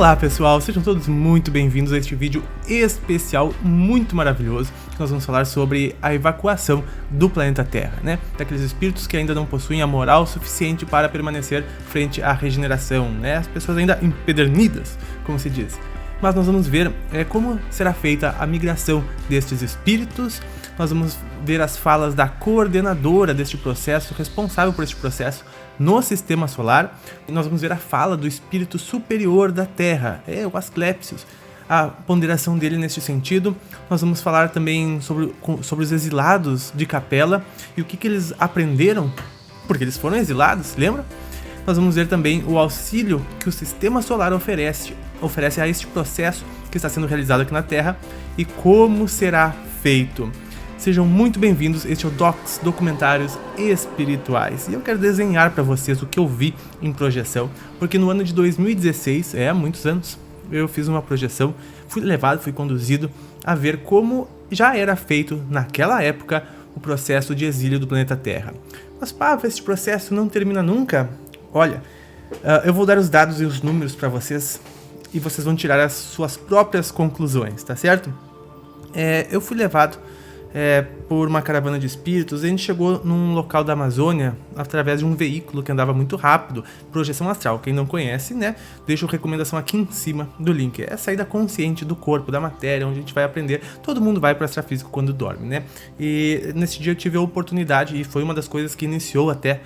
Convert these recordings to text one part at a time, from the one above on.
Olá pessoal, sejam todos muito bem-vindos a este vídeo especial muito maravilhoso que nós vamos falar sobre a evacuação do planeta Terra, né? Daqueles espíritos que ainda não possuem a moral suficiente para permanecer frente à regeneração, né? As pessoas ainda empedernidas, como se diz. Mas nós vamos ver como será feita a migração destes espíritos, nós vamos ver as falas da coordenadora deste processo, responsável por este processo no Sistema Solar, e nós vamos ver a fala do espírito superior da Terra, o Asclepios, a ponderação dele neste sentido. Nós vamos falar também sobre os exilados de Capela e o que eles aprenderam, porque eles foram exilados, lembra? Nós vamos ver também o auxílio que o Sistema Solar oferece a este processo que está sendo realizado aqui na Terra e como será feito. Sejam muito bem-vindos, este é o Docs Documentários Espirituais. E eu quero desenhar para vocês o que eu vi em projeção, porque no ano de 2016, há muitos anos, eu fiz uma projeção, fui conduzido a ver como já era feito naquela época o processo de exílio do planeta Terra. Mas Pava, este processo não termina nunca? Olha, eu vou dar os dados e os números para vocês e vocês vão tirar as suas próprias conclusões, tá certo? Eu fui levado por uma caravana de espíritos. A gente chegou num local da Amazônia através de um veículo que andava muito rápido, projeção astral. Quem não conhece, né, deixo a recomendação aqui em cima do link. É a saída consciente do corpo, da matéria, onde a gente vai aprender. Todo mundo vai para o astrafísico quando dorme, né? E nesse dia eu tive a oportunidade, e foi uma das coisas que iniciou até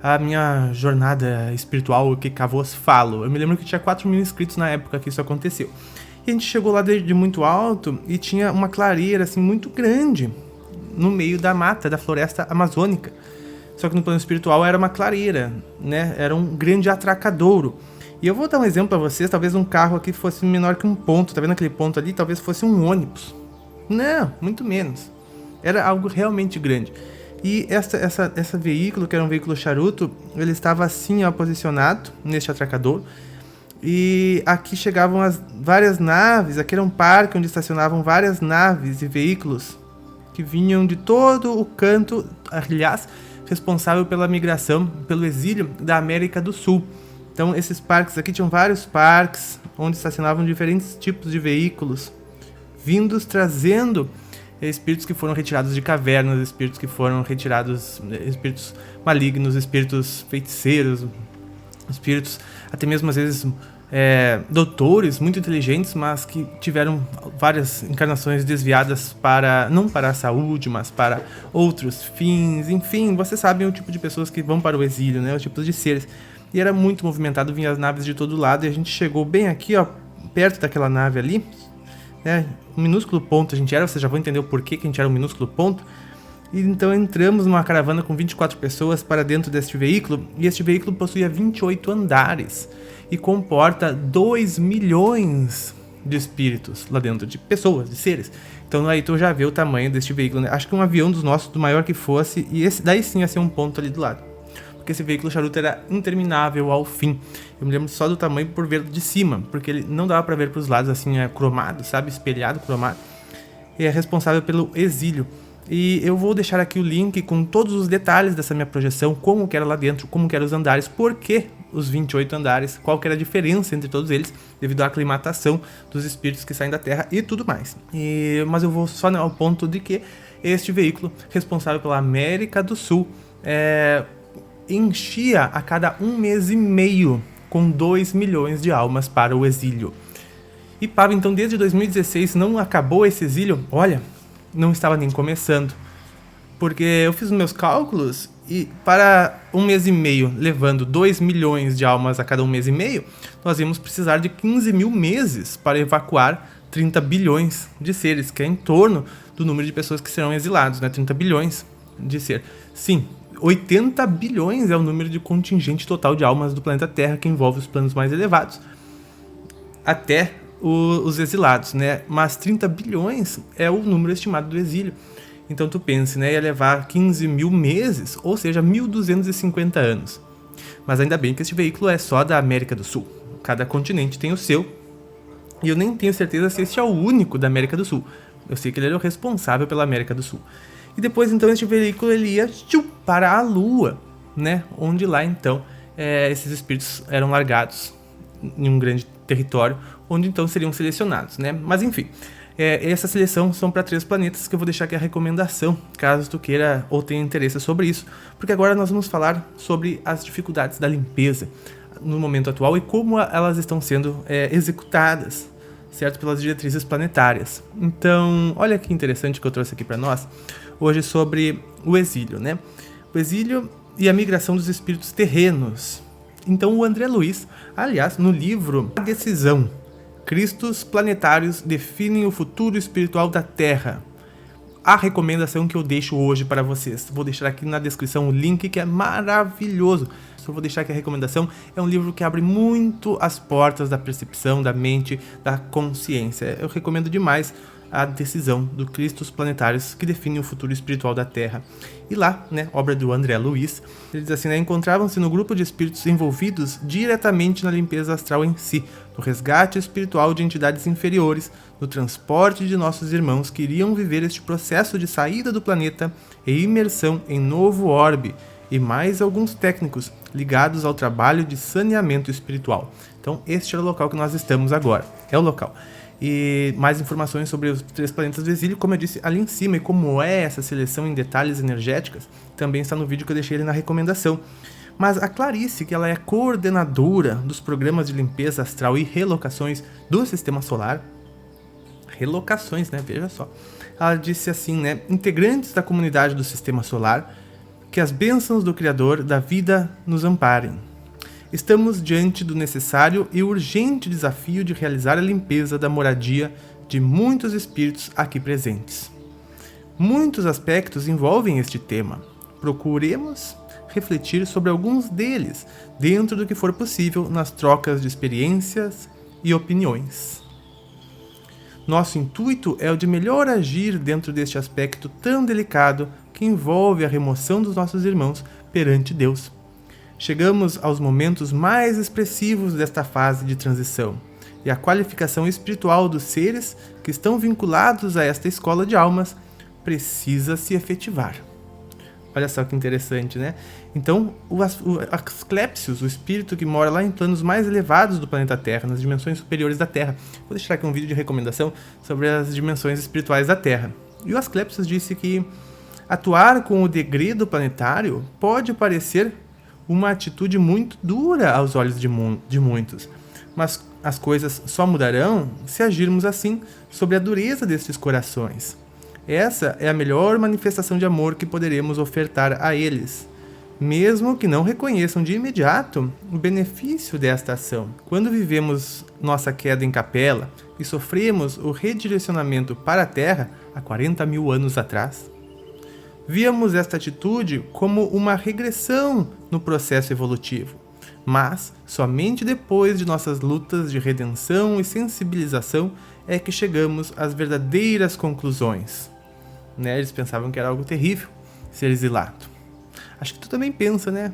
a minha jornada espiritual, o que vos falo. Eu me lembro que tinha 4 mil inscritos na época que isso aconteceu. E a gente chegou lá de muito alto e tinha uma clareira assim muito grande no meio da mata, da floresta amazônica. Só que no plano espiritual era uma clareira, né? Era um grande atracadouro. E eu vou dar um exemplo para vocês, talvez um carro aqui fosse menor que um ponto, tá vendo aquele ponto ali? Talvez fosse um ônibus. Não, muito menos. Era algo realmente grande. E esse veículo, que era um veículo charuto, ele estava assim, ó, posicionado neste atracadouro. E aqui chegavam as várias naves, aqui era um parque onde estacionavam várias naves e veículos que vinham de todo o canto, aliás, responsável pela migração, pelo exílio da América do Sul. Então esses parques aqui tinham vários parques onde estacionavam diferentes tipos de veículos, vindos trazendo espíritos que foram retirados de cavernas, espíritos que foram retirados, espíritos malignos, espíritos feiticeiros, espíritos até mesmo às vezes doutores muito inteligentes, mas que tiveram várias encarnações desviadas não para a saúde, mas para outros fins. Enfim, vocês sabem o tipo de pessoas que vão para o exílio, né? Os tipos de seres. E era muito movimentado, vinha as naves de todo lado, e a gente chegou bem aqui, ó, perto daquela nave ali, né? Um minúsculo ponto a gente era, vocês já vão entender o porquê que a gente era um minúsculo ponto. E então entramos numa caravana com 24 pessoas para dentro deste veículo, e este veículo possuía 28 andares e comporta 2 milhões de espíritos lá dentro, de pessoas, de seres. Então aí tu já vê o tamanho deste veículo, né? Acho que um avião dos nossos, do maior que fosse, e esse daí sim ia ser um ponto ali do lado, porque esse veículo charuto era interminável ao fim. Eu me lembro só do tamanho por ver de cima, porque ele não dava para ver para os lados assim, cromado, sabe, espelhado, cromado. E é responsável pelo exílio. E eu vou deixar aqui o link com todos os detalhes dessa minha projeção, como que era lá dentro, como que eram os andares, por que os 28 andares, qual que era a diferença entre todos eles, devido à aclimatação dos espíritos que saem da Terra e tudo mais. Mas eu vou só ao ponto de que este veículo, responsável pela América do Sul, enchia a cada 1 mês e meio com 2 milhões de almas para o exílio. E Pava, então desde 2016 não acabou esse exílio? Olha, não estava nem começando, porque eu fiz os meus cálculos e para 1 mês e meio, levando 2 milhões de almas a cada 1 mês e meio, nós íamos precisar de 15 mil meses para evacuar 30 bilhões de seres, que é em torno do número de pessoas que serão exilados, né? 30 bilhões de seres. Sim, 80 bilhões é o número de contingente total de almas do planeta Terra, que envolve os planos mais elevados, até os exilados, né? Mas 30 bilhões é o número estimado do exílio. Então tu pense, né? Ia levar 15 mil meses, ou seja, 1.250 anos. Mas ainda bem que este veículo é só da América do Sul. Cada continente tem o seu. E eu nem tenho certeza se este é o único da América do Sul. Eu sei que ele era o responsável pela América do Sul. E depois então este veículo ele ia para a Lua, né? Onde lá então esses espíritos eram largados em um grande território, onde então seriam selecionados, né? Mas enfim, essa seleção são para 3 planetas, que eu vou deixar aqui a recomendação, caso tu queira ou tenha interesse sobre isso, porque agora nós vamos falar sobre as dificuldades da limpeza no momento atual e como elas estão sendo executadas, certo? Pelas diretrizes planetárias. Então, olha que interessante que eu trouxe aqui para nós hoje sobre o exílio, né? O exílio e a migração dos espíritos terrenos. Então, o André Luiz, aliás, no livro A Decisão, Cristos Planetários Definem o Futuro Espiritual da Terra, a recomendação que eu deixo hoje para vocês. Vou deixar aqui na descrição o link, que é maravilhoso. Eu vou deixar aqui a recomendação. É um livro que abre muito as portas da percepção, da mente, da consciência. Eu recomendo demais A Decisão, do Cristos Planetários, que define o futuro espiritual da Terra. E lá, né, obra do André Luiz, ele diz assim, né, encontravam-se no grupo de espíritos envolvidos diretamente na limpeza astral em si, no resgate espiritual de entidades inferiores, no transporte de nossos irmãos que iriam viver este processo de saída do planeta e imersão em novo orbe, e mais alguns técnicos ligados ao trabalho de saneamento espiritual. Então, este é o local que nós estamos agora. É o local. E mais informações sobre os 3 planetas do exílio, como eu disse ali em cima, e como é essa seleção em detalhes energéticas, também está no vídeo que eu deixei ali na recomendação. Mas a Clarice, que ela é coordenadora dos programas de limpeza astral e relocações do Sistema Solar, relocações, né? Veja só. Ela disse assim, né? Integrantes da comunidade do Sistema Solar, que as bênçãos do Criador da vida nos amparem. Estamos diante do necessário e urgente desafio de realizar a limpeza da moradia de muitos espíritos aqui presentes. Muitos aspectos envolvem este tema. Procuremos refletir sobre alguns deles, dentro do que for possível nas trocas de experiências e opiniões. Nosso intuito é o de melhor agir dentro deste aspecto tão delicado que envolve a remoção dos nossos irmãos perante Deus. Chegamos aos momentos mais expressivos desta fase de transição, e a qualificação espiritual dos seres que estão vinculados a esta escola de almas precisa se efetivar. Olha só que interessante, né? Então, o Asclepios, o espírito que mora lá em planos mais elevados do planeta Terra, nas dimensões superiores da Terra. Vou deixar aqui um vídeo de recomendação sobre as dimensões espirituais da Terra. E o Asclepios disse que atuar com o degredo planetário pode parecer uma atitude muito dura aos olhos de muitos, mas as coisas só mudarão se agirmos assim sobre a dureza destes corações. Essa é a melhor manifestação de amor que poderemos ofertar a eles, mesmo que não reconheçam de imediato o benefício desta ação. Quando vivemos nossa queda em capela e sofremos o redirecionamento para a Terra há 40 mil anos atrás, víamos esta atitude como uma regressão no processo evolutivo, mas somente depois de nossas lutas de redenção e sensibilização é que chegamos às verdadeiras conclusões. Né? Eles pensavam que era algo terrível ser exilado. Acho que tu também pensa, né?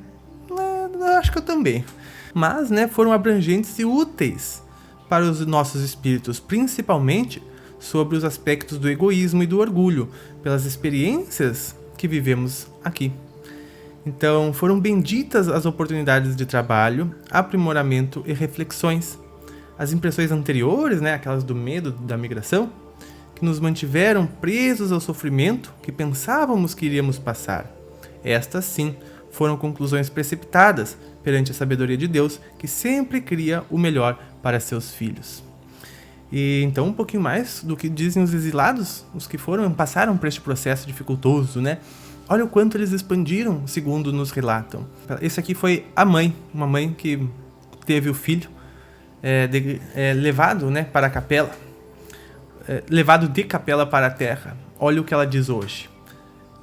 Acho que eu também. Mas, né, foram abrangentes e úteis para os nossos espíritos, principalmente sobre os aspectos do egoísmo e do orgulho, pelas experiências que vivemos aqui. Então, foram benditas as oportunidades de trabalho, aprimoramento e reflexões. As impressões anteriores, né, aquelas do medo da migração, que nos mantiveram presos ao sofrimento que pensávamos que iríamos passar. Estas, sim, foram conclusões precipitadas perante a sabedoria de Deus, que sempre cria o melhor para seus filhos. E então, um pouquinho mais do que dizem os exilados, os que passaram por este processo dificultoso, né? Olha o quanto eles expandiram, segundo nos relatam. Esse aqui foi a mãe, uma mãe que teve o filho levado, né, para a capela, levado de capela para a terra. Olha o que ela diz hoje.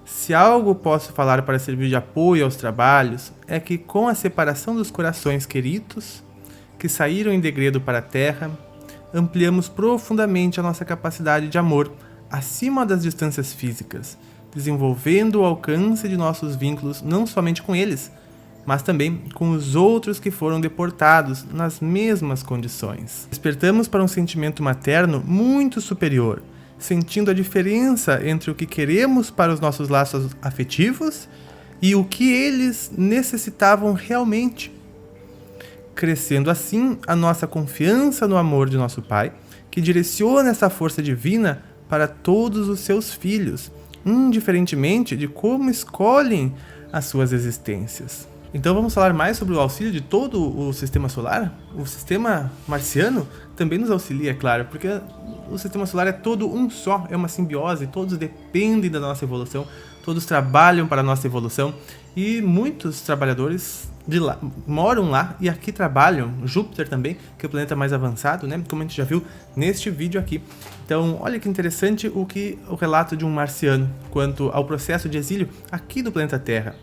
Se algo posso falar para servir de apoio aos trabalhos, é que com a separação dos corações queridos, que saíram em degredo para a terra, ampliamos profundamente a nossa capacidade de amor acima das distâncias físicas, desenvolvendo o alcance de nossos vínculos não somente com eles, mas também com os outros que foram deportados nas mesmas condições. Despertamos para um sentimento materno muito superior, sentindo a diferença entre o que queremos para os nossos laços afetivos e o que eles necessitavam realmente. crescendo assim a nossa confiança no amor de nosso Pai, que direciona essa força divina para todos os seus filhos, indiferentemente de como escolhem as suas existências. Então vamos falar mais sobre o auxílio de todo o sistema solar? O sistema marciano também nos auxilia, é claro, porque o sistema solar é todo um só, é uma simbiose, todos dependem da nossa evolução, todos trabalham para a nossa evolução e muitos trabalhadores de lá moram lá e aqui trabalham. Júpiter também, que é o planeta mais avançado, né? Como a gente já viu neste vídeo aqui. Então, olha que interessante o relato de um marciano quanto ao processo de exílio aqui do planeta Terra.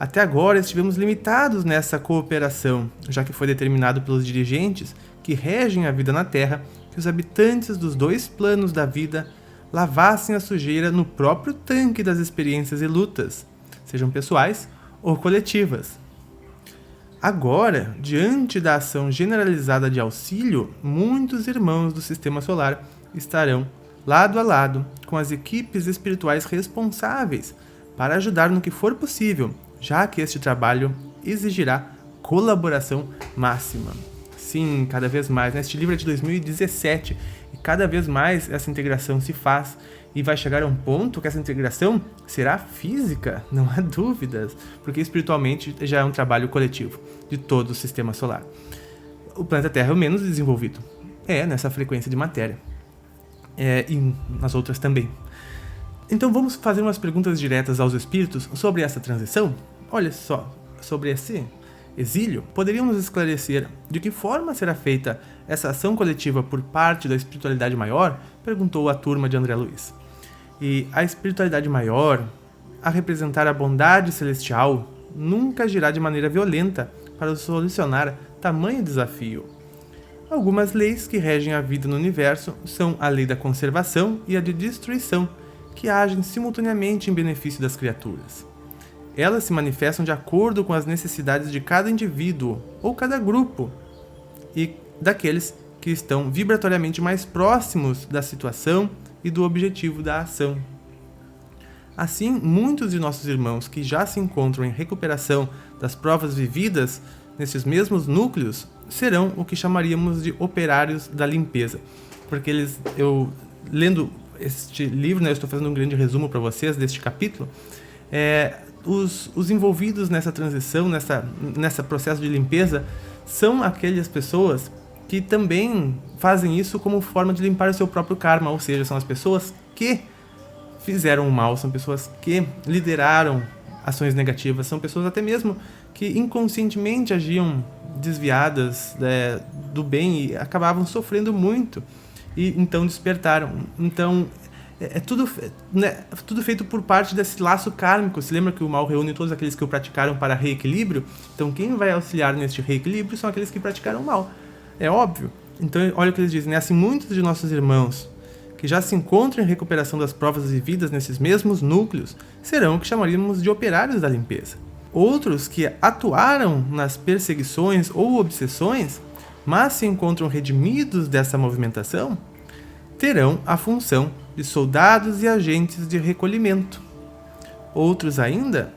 Até agora estivemos limitados nessa cooperação, já que foi determinado pelos dirigentes que regem a vida na Terra que os habitantes dos dois planos da vida lavassem a sujeira no próprio tanque das experiências e lutas, sejam pessoais ou coletivas. Agora, diante da ação generalizada de auxílio, muitos irmãos do Sistema Solar estarão lado a lado com as equipes espirituais responsáveis para ajudar no que for possível, já que este trabalho exigirá colaboração máxima. Sim, cada vez mais. Este livro é de 2017 e cada vez mais essa integração se faz e vai chegar a um ponto que essa integração será física, não há dúvidas, porque espiritualmente já é um trabalho coletivo de todo o sistema solar. O planeta Terra é o menos desenvolvido, nessa frequência de matéria, e nas outras também. Então vamos fazer umas perguntas diretas aos espíritos sobre essa transição? Olha só, sobre esse exílio, poderíamos esclarecer de que forma será feita essa ação coletiva por parte da espiritualidade maior? Perguntou a turma de André Luiz. E a espiritualidade maior, a representar a bondade celestial, nunca agirá de maneira violenta para solucionar tamanho desafio. Algumas leis que regem a vida no universo são a lei da conservação e a de destruição, que agem simultaneamente em benefício das criaturas. Elas se manifestam de acordo com as necessidades de cada indivíduo ou cada grupo e daqueles que estão vibratoriamente mais próximos da situação e do objetivo da ação. Assim, muitos de nossos irmãos que já se encontram em recuperação das provas vividas nesses mesmos núcleos serão o que chamaríamos de operários da limpeza, porque lendo este livro, eu estou fazendo um grande resumo para vocês deste capítulo. Os envolvidos nessa transição, nessa processo de limpeza, são aquelas pessoas que também fazem isso como forma de limpar o seu próprio karma, ou seja, são as pessoas que fizeram o mal, são pessoas que lideraram ações negativas, são pessoas até mesmo que inconscientemente agiam desviadas do bem e acabavam sofrendo muito e então despertaram. Então tudo feito por parte desse laço kármico. Se lembra que o mal reúne todos aqueles que o praticaram para reequilíbrio? Então quem vai auxiliar neste reequilíbrio são aqueles que praticaram o mal. É óbvio. Então olha o que eles dizem, Assim, muitos de nossos irmãos que já se encontram em recuperação das provas vividas nesses mesmos núcleos serão o que chamaríamos de operários da limpeza. Outros que atuaram nas perseguições ou obsessões, mas se encontram redimidos dessa movimentação, terão a função de soldados e agentes de recolhimento. Outros ainda,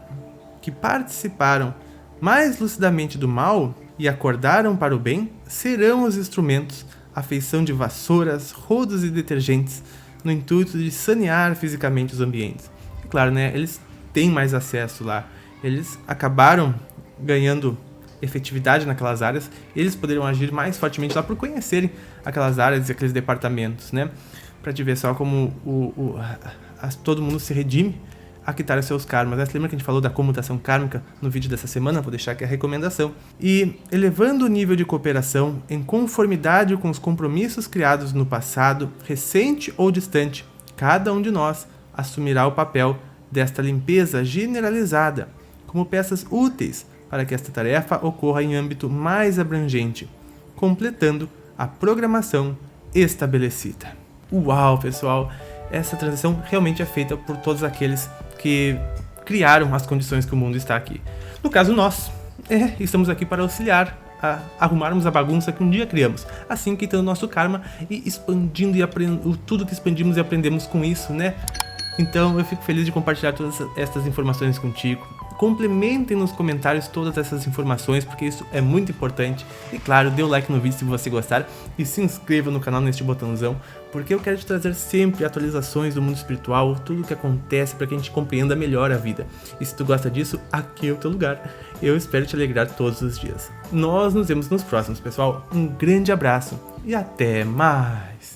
que participaram mais lucidamente do mal e acordaram para o bem, serão os instrumentos à feição de vassouras, rodos e detergentes, no intuito de sanear fisicamente os ambientes. E claro, eles têm mais acesso lá, eles acabaram ganhando efetividade naquelas áreas, eles poderiam agir mais fortemente lá por conhecerem aquelas áreas e aqueles departamentos, Para te ver só como todo mundo se redime a quitar os seus karmas. Você lembra que a gente falou da comutação kármica no vídeo dessa semana? Vou deixar aqui a recomendação. E elevando o nível de cooperação em conformidade com os compromissos criados no passado, recente ou distante, cada um de nós assumirá o papel desta limpeza generalizada, como peças úteis para que esta tarefa ocorra em âmbito mais abrangente, completando a programação estabelecida. Uau, pessoal! Essa transição realmente é feita por todos aqueles que criaram as condições que o mundo está aqui. No caso, nós estamos aqui para auxiliar a arrumarmos a bagunça que um dia criamos, assim quitando o nosso karma e expandindo tudo que expandimos e aprendemos com isso, Então eu fico feliz de compartilhar todas essas informações contigo. Complementem nos comentários todas essas informações, porque isso é muito importante. E claro, dê o like no vídeo se você gostar e se inscreva no canal neste botãozão, porque eu quero te trazer sempre atualizações do mundo espiritual, tudo o que acontece para que a gente compreenda melhor a vida. E se tu gosta disso, aqui é o teu lugar. Eu espero te alegrar todos os dias. Nós nos vemos nos próximos, pessoal. Um grande abraço e até mais!